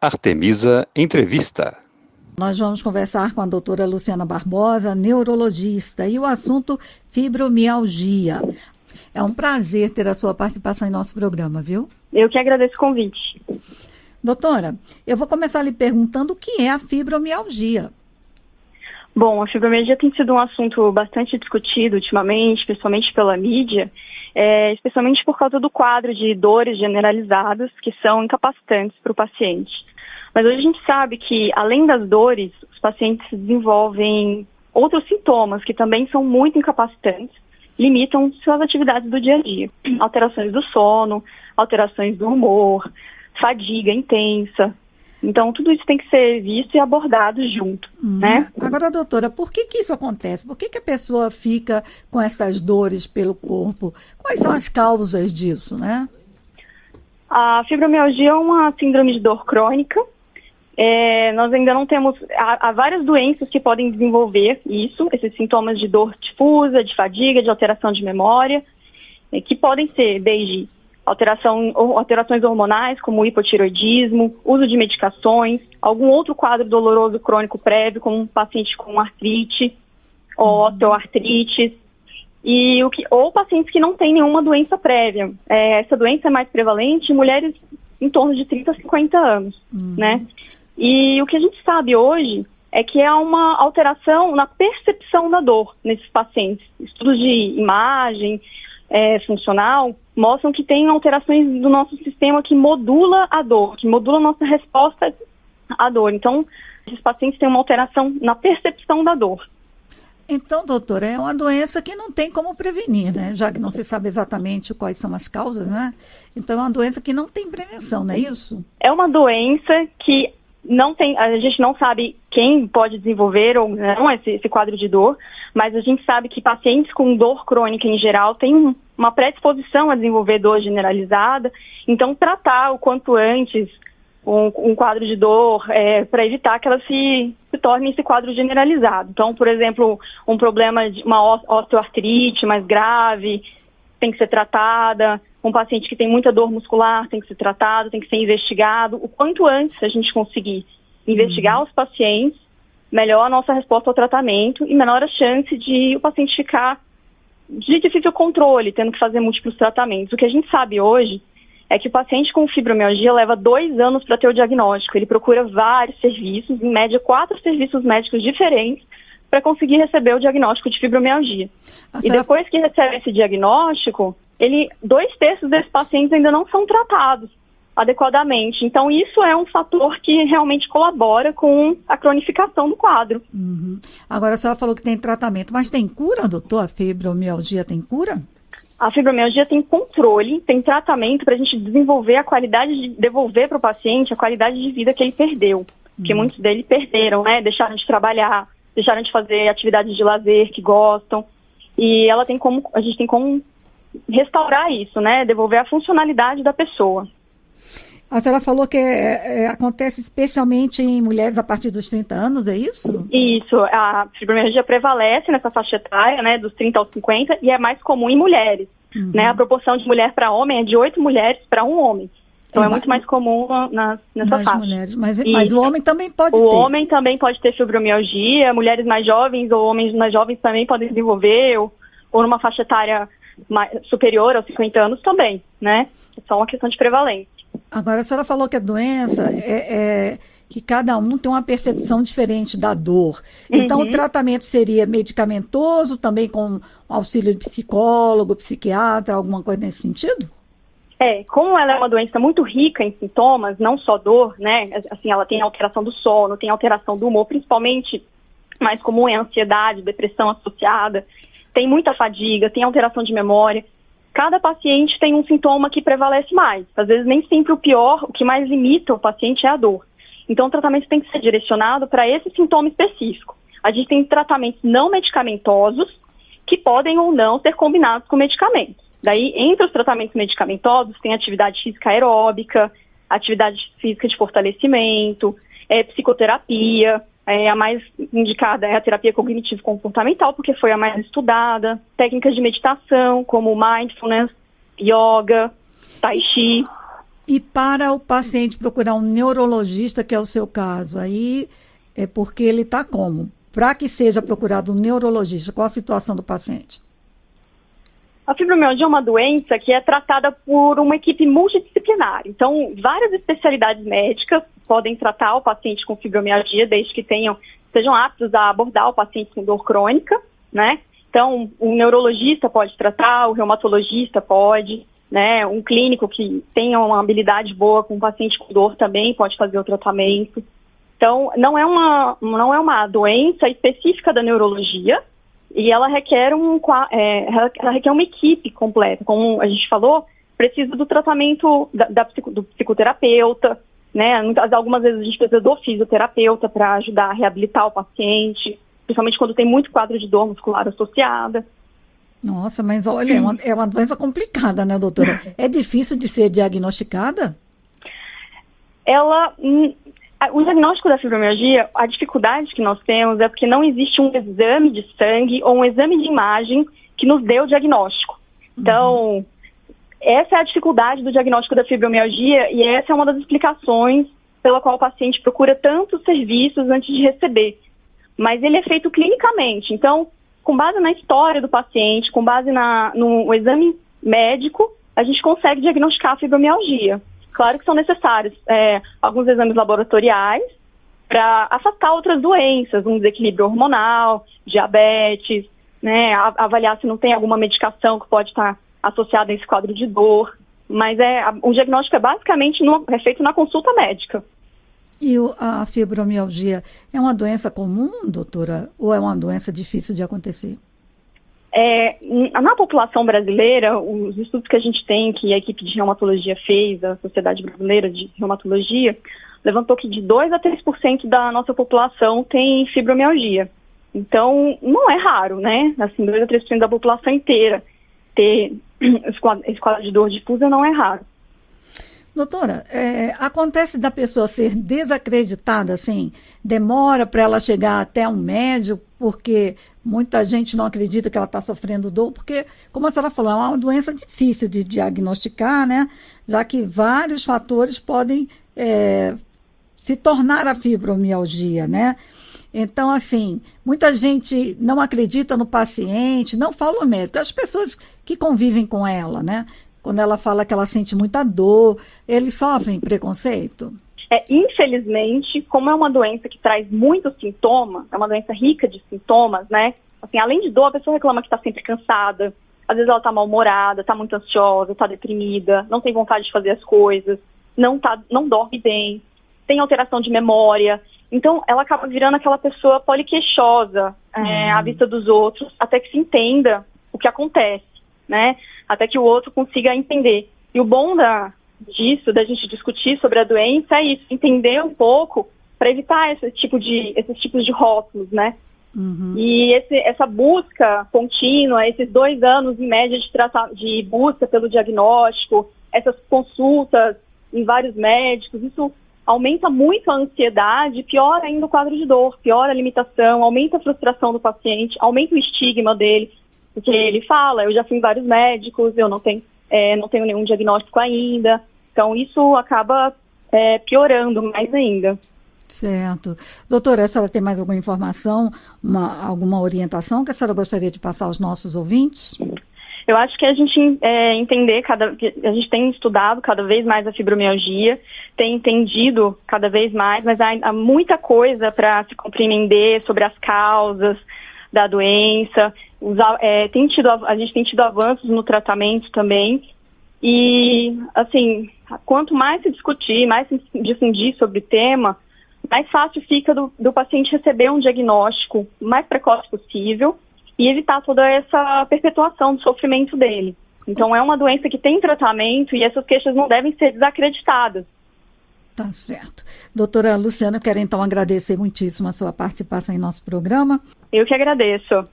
Artemisa Entrevista. Nós vamos conversar com a doutora Luciana Barbosa, neurologista, e o assunto fibromialgia. É um prazer ter a sua participação em nosso programa, viu? Eu que agradeço o convite. Doutora, eu vou começar lhe perguntando o que é a fibromialgia. Bom, a fibromialgia tem sido um assunto bastante discutido ultimamente, principalmente pela mídia, especialmente por causa do quadro de dores generalizadas que são incapacitantes para o paciente. Mas hoje a gente sabe que, além das dores, os pacientes desenvolvem outros sintomas que também são muito incapacitantes, limitam suas atividades do dia a dia. Alterações do sono, alterações do humor, fadiga intensa. Então, tudo isso tem que ser visto e abordado junto, né? Agora, doutora, por que isso acontece? Por que a pessoa fica com essas dores pelo corpo? Quais são as causas disso, né? A fibromialgia é uma síndrome de dor crônica. Nós ainda não temos... Há várias doenças que podem desenvolver isso, esses sintomas de dor difusa, de fadiga, de alteração de memória, que podem ser desde alterações hormonais, como o hipotireoidismo, uso de medicações, algum outro quadro doloroso crônico prévio, como um paciente com artrite ou osteoartrite, ou pacientes que não têm nenhuma doença prévia. Essa doença é mais prevalente em mulheres em torno de 30 a 50 anos, né? E o que a gente sabe hoje é que há uma alteração na percepção da dor nesses pacientes. Estudos de imagem funcional mostram que tem alterações do nosso sistema que modula a dor, que modula a nossa resposta à dor. Então, esses pacientes têm uma alteração na percepção da dor. Então, doutora, é uma doença que não tem como prevenir, né? Já que não se sabe exatamente quais são as causas, né? Então, é uma doença que não tem prevenção, não é isso? É uma doença que a gente não sabe quem pode desenvolver ou não esse quadro de dor, mas a gente sabe que pacientes com dor crônica em geral têm uma predisposição a desenvolver dor generalizada, então tratar o quanto antes um quadro de dor para evitar que ela se torne esse quadro generalizado. Então, por exemplo, um problema de uma osteoartrite mais grave tem que ser tratada, um paciente que tem muita dor muscular tem que ser tratado, tem que ser investigado. O quanto antes a gente conseguir investigar os pacientes, melhor a nossa resposta ao tratamento e menor a chance de o paciente ficar de difícil controle, tendo que fazer múltiplos tratamentos. O que a gente sabe hoje é que o paciente com fibromialgia leva 2 anos para ter o diagnóstico. Ele procura vários serviços, em média 4 serviços médicos diferentes, para conseguir receber o diagnóstico de fibromialgia. E depois que recebe esse diagnóstico, 2/3 desses pacientes ainda não são tratados adequadamente. Então, isso é um fator que realmente colabora com a cronificação do quadro. Agora, a senhora falou que tem tratamento, mas tem cura, doutor? A fibromialgia tem cura? A fibromialgia tem controle, tem tratamento para a gente desenvolver a qualidade de devolver para o paciente a qualidade de vida que ele perdeu. Porque muitos deles perderam, né? Deixaram de trabalhar, deixaram de fazer atividades de lazer que gostam. E a gente tem como restaurar isso, né? Devolver a funcionalidade da pessoa. A senhora falou que acontece especialmente em mulheres a partir dos 30 anos, é isso? Isso, a fibromialgia prevalece nessa faixa etária, né, dos 30 aos 50, e é mais comum em mulheres. Né? A proporção de mulher para homem é de 8 mulheres para 1 homem. Então é muito mais comum nessa faixa. Mulheres, mas o homem também pode ter. O homem também pode ter fibromialgia, mulheres mais jovens ou homens mais jovens também podem desenvolver, ou numa faixa etária superior aos 50 anos também, né? É só uma questão de prevalência. Agora, a senhora falou que a doença que cada um tem uma percepção diferente da dor. Então, o tratamento seria medicamentoso, também com auxílio de psicólogo, psiquiatra, alguma coisa nesse sentido? Como ela é uma doença muito rica em sintomas, não só dor, né? Assim, ela tem alteração do sono, tem alteração do humor, principalmente mais comum é a ansiedade, depressão associada, tem muita fadiga, tem alteração de memória. Cada paciente tem um sintoma que prevalece mais. Às vezes, nem sempre o pior, o que mais limita o paciente é a dor. Então, o tratamento tem que ser direcionado para esse sintoma específico. A gente tem tratamentos não medicamentosos que podem ou não ser combinados com medicamentos. Daí, entre os tratamentos medicamentosos, tem atividade física aeróbica, atividade física de fortalecimento, psicoterapia. A mais indicada é a terapia cognitivo-comportamental, porque foi a mais estudada. Técnicas de meditação, como mindfulness, yoga, tai chi. E para o paciente procurar um neurologista, que é o seu caso, aí é porque ele está como? Para que seja procurado um neurologista, qual a situação do paciente? A fibromialgia é uma doença que é tratada por uma equipe multidisciplinar. Então, várias especialidades médicas podem tratar o paciente com fibromialgia, desde que sejam aptos a abordar o paciente com dor crônica, né? Então, o neurologista pode tratar, o reumatologista pode, né? Um clínico que tenha uma habilidade boa com o paciente com dor também pode fazer o tratamento. Então, não é uma doença específica da neurologia, e ela requer uma equipe completa. Como a gente falou, precisa do tratamento do psicoterapeuta, né? Algumas vezes a gente precisa do fisioterapeuta para ajudar a reabilitar o paciente, principalmente quando tem muito quadro de dor muscular associada. Nossa, mas olha, é uma doença complicada, né, doutora? É difícil de ser diagnosticada? O diagnóstico da fibromialgia, a dificuldade que nós temos é porque não existe um exame de sangue ou um exame de imagem que nos dê o diagnóstico. Então, essa é a dificuldade do diagnóstico da fibromialgia e essa é uma das explicações pela qual o paciente procura tantos serviços antes de receber. Mas ele é feito clinicamente. Então, com base na história do paciente, com base no exame médico, a gente consegue diagnosticar a fibromialgia. Claro que são necessários alguns exames laboratoriais para afastar outras doenças, um desequilíbrio hormonal, diabetes, né, avaliar se não tem alguma medicação que pode estar associada a esse quadro de dor. Mas o diagnóstico é basicamente feito na consulta médica. E a fibromialgia é uma doença comum, doutora, ou é uma doença difícil de acontecer? Na população brasileira, os estudos que a gente tem, que a equipe de reumatologia fez, a Sociedade Brasileira de Reumatologia, levantou que de 2 a 3% da nossa população tem fibromialgia. Então, não é raro, né? Assim, 2 a 3% da população inteira ter esse quadro de dor difusa não é raro. Doutora, acontece da pessoa ser desacreditada, assim, demora para ela chegar até um médico, porque muita gente não acredita que ela está sofrendo dor, porque, como a senhora falou, é uma doença difícil de diagnosticar, né? Já que vários fatores podem se tornar a fibromialgia, né? Então, assim, muita gente não acredita no paciente, não fala ao médico, as pessoas que convivem com ela, né? Quando ela fala que ela sente muita dor, eles sofrem preconceito? Infelizmente, como é uma doença que traz muitos sintomas, é uma doença rica de sintomas, né? Assim, além de dor, a pessoa reclama que está sempre cansada, às vezes ela está mal-humorada, está muito ansiosa, está deprimida, não tem vontade de fazer as coisas, não dorme bem, tem alteração de memória. Então, ela acaba virando aquela pessoa poliqueixosa à vista dos outros, até que se entenda o que acontece, né? Até que o outro consiga entender. E o bom da gente discutir sobre a doença é isso, entender um pouco para evitar esses tipos de rótulos, né? E essa busca contínua, esses 2 anos em média de busca pelo diagnóstico, essas consultas em vários médicos, isso aumenta muito a ansiedade, piora ainda o quadro de dor, piora a limitação, aumenta a frustração do paciente, aumenta o estigma dele. Porque ele fala, eu já fui em vários médicos, eu não tenho nenhum diagnóstico ainda. Então, isso acaba piorando mais ainda. Certo. Doutora, a senhora tem mais alguma informação, alguma orientação que a senhora gostaria de passar aos nossos ouvintes? Eu acho que a gente a gente tem estudado cada vez mais a fibromialgia, tem entendido cada vez mais, mas há muita coisa para se compreender sobre as causas da doença. A gente tem tido avanços no tratamento também e, assim, quanto mais se discutir, mais se difundir sobre o tema, mais fácil fica do paciente receber um diagnóstico o mais precoce possível e evitar toda essa perpetuação do sofrimento dele. Então, é uma doença que tem tratamento e essas queixas não devem ser desacreditadas. Tá certo. Doutora Luciana, eu quero então agradecer muitíssimo a sua participação em nosso programa. Eu que agradeço.